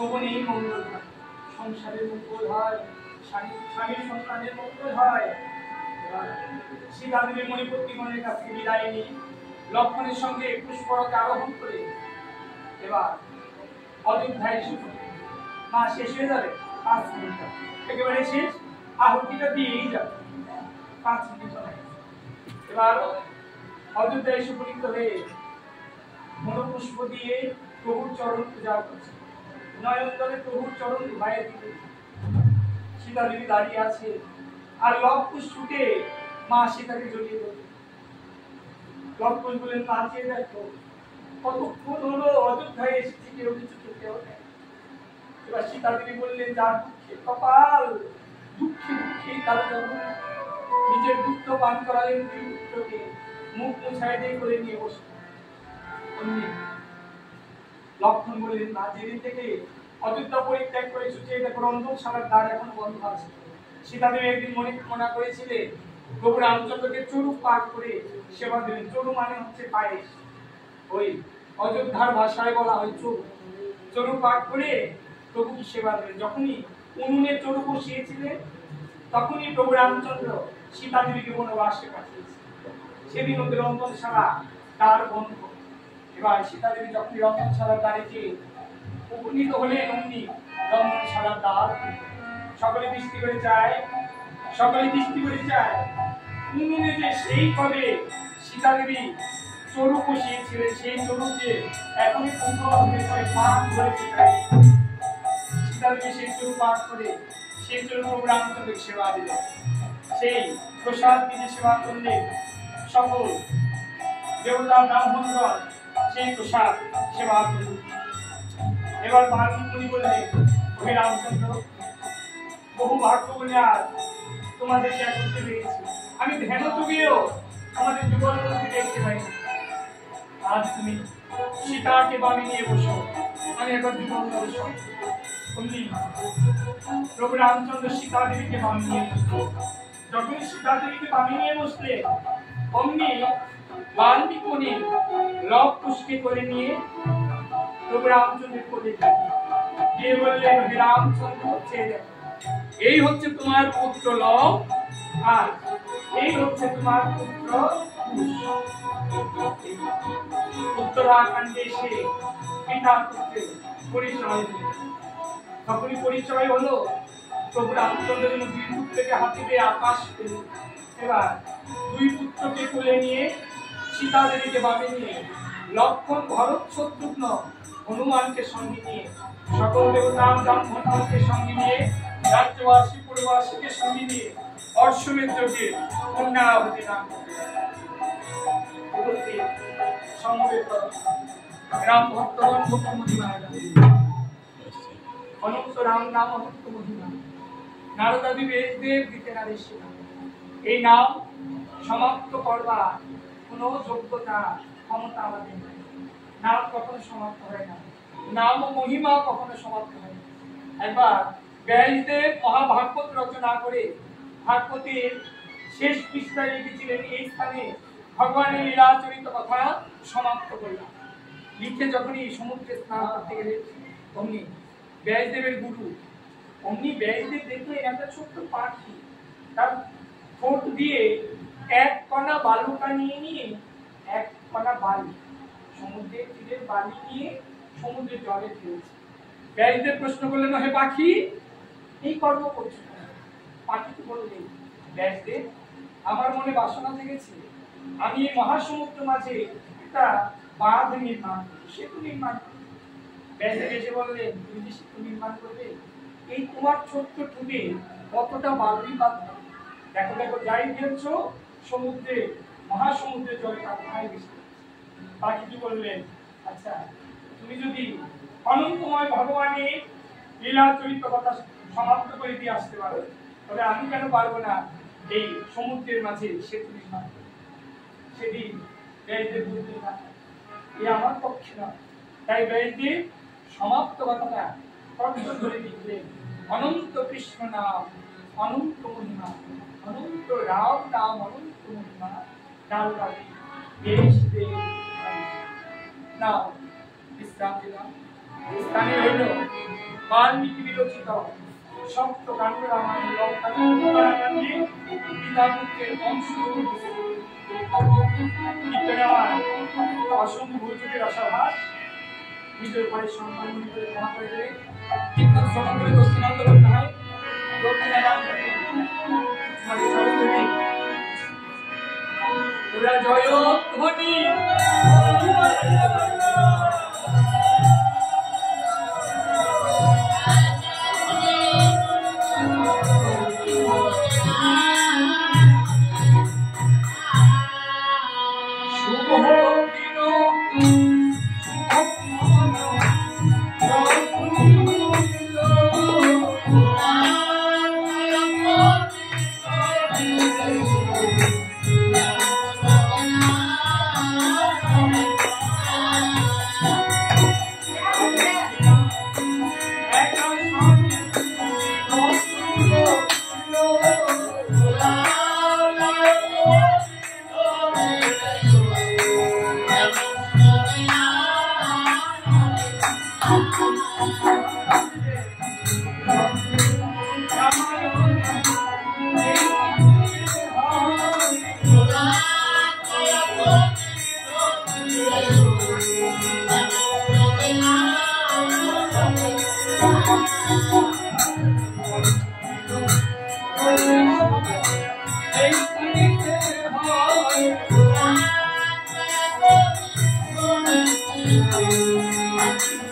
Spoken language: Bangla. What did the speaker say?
শোভনেই মঙ্গল হয়, সংসারের মঙ্গল হয়, স্বামীর সন্তানের মঙ্গল হয়। সীতা দেবী মণিপতিগণের কাছ থেকে বিদায় নিয়ে লক্ষ্মণের সঙ্গে পুষ্পরথে আরোহণ করে এবার অযোধ্যায় এসে মা শেষ হয়ে যাবে 5 মিনিট, একেবারে শেষ, আহুতিটা দিয়েই যাবে 5 মিনিট। এবার অযোধ্যায় এসে উপনীত হয়ে মনোপুষ্প দিয়ে প্রভুর চরণ পূজা করছে, নয়ন জলে প্রভুর চরণ ধুয়ে দিতে সীতা দেবী দাঁড়িয়ে আছে, আর লক্ষ্মণ ছুটে মা সীতাকে জড়িয়ে ধরল। লক্ষ্মণ বললেন, নাচিয়ে দেখো কতক্ষণ হলো অযোধ্যায় এসেছি, কেউ কিছু কেউ নেই। এবার সীতা দেবী বললেন, যার দুঃখে কপাল, দুঃখে দুঃখে তার নিজের দুঃখ পান করালেন দুই পুত্রকে, মুখ মুছাই দিয়ে করে নিয়ে বসে। লক্ষ্মণ বললেন, না, যেদিন থেকে অযোধ্যা পরিত্যাগ করে ছুটে দেখো রন্ধনশালার দ্বার এখনো বন্ধ আছে। সীতা দেবী একদিন মনে করেছিলেন প্রভু রামচন্দ্রকে চরু পাক করে সেবা দেবেন। চরু মানে হচ্ছে পায়েস, ওই অযোধ্যার ভাষায় বলা হয় চরু। চরু পাক করে প্রভুকে সেবা দেবেন। যখনই উনুনে চরু বসিয়েছিলেন তখনই প্রভু রামচন্দ্র সীতা দেবীকে বনবাসে পাঠিয়েছিলেন। সেদিন ওদের রন্ধনশালা দ্বার বন্ধ। এবার সীতা দেবী যখন রন্ধনশালার দ্বারে গিয়ে উপনীত হলেন, অমনি রন্ধনশালার দ্বার সকলে দৃষ্টি করে যায়, সকলে দৃষ্টি করে যায় উনুনে যে সেই কবে সীতা দেবী চরু বসিয়েছিলেন, সেই চরুকে এখনই পাক ধরেছে। সীতা দেবী সেই চরু পাক করে সেই চরু প্রভু রামচন্দ্রকে সেবা দিলেন। সেই প্রসাদ দিয়ে সেবা করলে সকল দেবতা ব্রাহ্মণগণ সেই প্রসাদ সেবা করলেন। এবার বাল্মীকি বললেন, ওহে রামচন্দ্র, বহু ভাগ্য বলে আজ তোমাদেরকে একত্রে পেয়েছি। আমি ধ্যান যুগেও আমাদের যুগল দেখতে পাই। আজ তুমি সীতাকে বামে নিয়ে বসো, আমি একবার যুগল বসো। প্রভু রামচন্দ্র সীতা দেবীকে বামে নিয়ে বসলো। যখন সীতা দেবীকে বামে নিয়ে বসলে অমনি বাল্মীকি মুনি লব কুশকে করে নিয়ে প্রভু রামচন্দ্রের কোলে গিয়ে বললেন, হে রামচন্দ্র, এই হচ্ছে তোমার পুত্র লব, আর এই হচ্ছে তোমার পুত্র কুশ। উত্তরাখণ্ডে এসে পিতা পুত্রের পরিচয় দিল। তখনই পরিচয় হলো প্রভু রামচন্দ্র যেন দুই পুত্রকে হাতে পেয়ে আকাশ পেল। এবার দুই পুত্রকে কোলে নিয়ে সীতা দেবীকে বামে নিয়ে লক্ষ্মণ, ভরত, শত্রুঘ্ন, হনুমানকে সঙ্গে নিয়ে সকল দেবতা ব্রাহ্মণকে সঙ্গে নিয়ে রাজ্যবাসী পুরবাসীকে সঙ্গে নিয়ে অশ্বমেধ যজ্ঞে কন্যাহুতি দান সমবেত রাম ভক্তগণ মুখ্যমন্ত্রী অনন্ত রাম নাম অনন্ত মহিমা, নারদাদি বেদদেব দিতে নারীশ। এই নাম সমাপ্ত করবার কোনো যোগ্যতা ক্ষমতা আমাদের নেই। নাম কখনো সমাপ্ত হয় না, নাম ও মহিমা কখনো সমাপ্ত হয় না। একবার ব্যাসদেব মহাভাগবত রচনা করে ভাগবতের শেষ পৃষ্ঠায় লিখেছিলেন, এই স্থানে ভগবানের লীলাচরিত কথা সমাপ্ত করলাম। লিখে যখনই সমুদ্রে স্নান করতে গেলে অমনি ব্যাসদেবের গুরু অমনি ব্যাসদেব দেখলেন একটা ছোট্ট পাখি তার ঠোঁট দিয়ে এক কণা বালুকা নিয়ে এক কণা বালি সমুদ্রের তীরের বালি নিয়ে সমুদ্রের জলে ফেলছে। ব্যাসদেব প্রশ্ন করলেন, হে পাখি, এই কর্ম করছো? পাখিকে বললেন, ব্যাসদেব, আমার মনে বাসনা জেগেছে, আমি এই মহাসমুদ্র মাঝে একটা বাঁধ নির্মাণ করি, সেতু নির্মাণ করি। ব্যাসদেব এসে বললেন, তুমি যে সেতু নির্মাণ করবে, এই তোমার ছোট্ট ঠোঁটে কতটা বালুই পাত্র, দেখো দেখো যাই ফেলছ সমুদ্রে, মহাসমুদ্রের জলে তা কোথায় বেশি। পাখিটি বললেন, আচ্ছা, তুমি যদি অনন্তময় ভগবানের লীলাচরিত কথা সমাপ্ত করে দিয়ে আসতে পারো, তবে আমি কেন পারবো না এই সমুদ্রের মাঝে সেতু নির্মাণ করতে। সেদিন ব্যাসদেব বলতেন, না, এ আমার পক্ষে না। তাই ব্যাসদেব সমাপ্ত কথাটা কণ্ঠ ধরে লিখলেন, অনন্ত কৃষ্ণ নাম অনন্ত মহিমা, অনন্ত রাম নাম অনন্ত মহিমা, নারদাদি বেশদেব। নাও বিশ্রাম দিলাম। স্থানে হইল বাল্মীকি বিরচিত সপ্ত কাণ্ড রামায়ণ লঙ্কাকাণ্ডে পিতাপুত্রের বংশ অসম্ভব যুগের আশাভাস নিজের ঘরের সন্তান করে ক্ষমা করে দেবে, কিন্তু শ্রবণ করে দক্ষিণান্তর নয়, তোরা জয় ধ্বনি Thank you.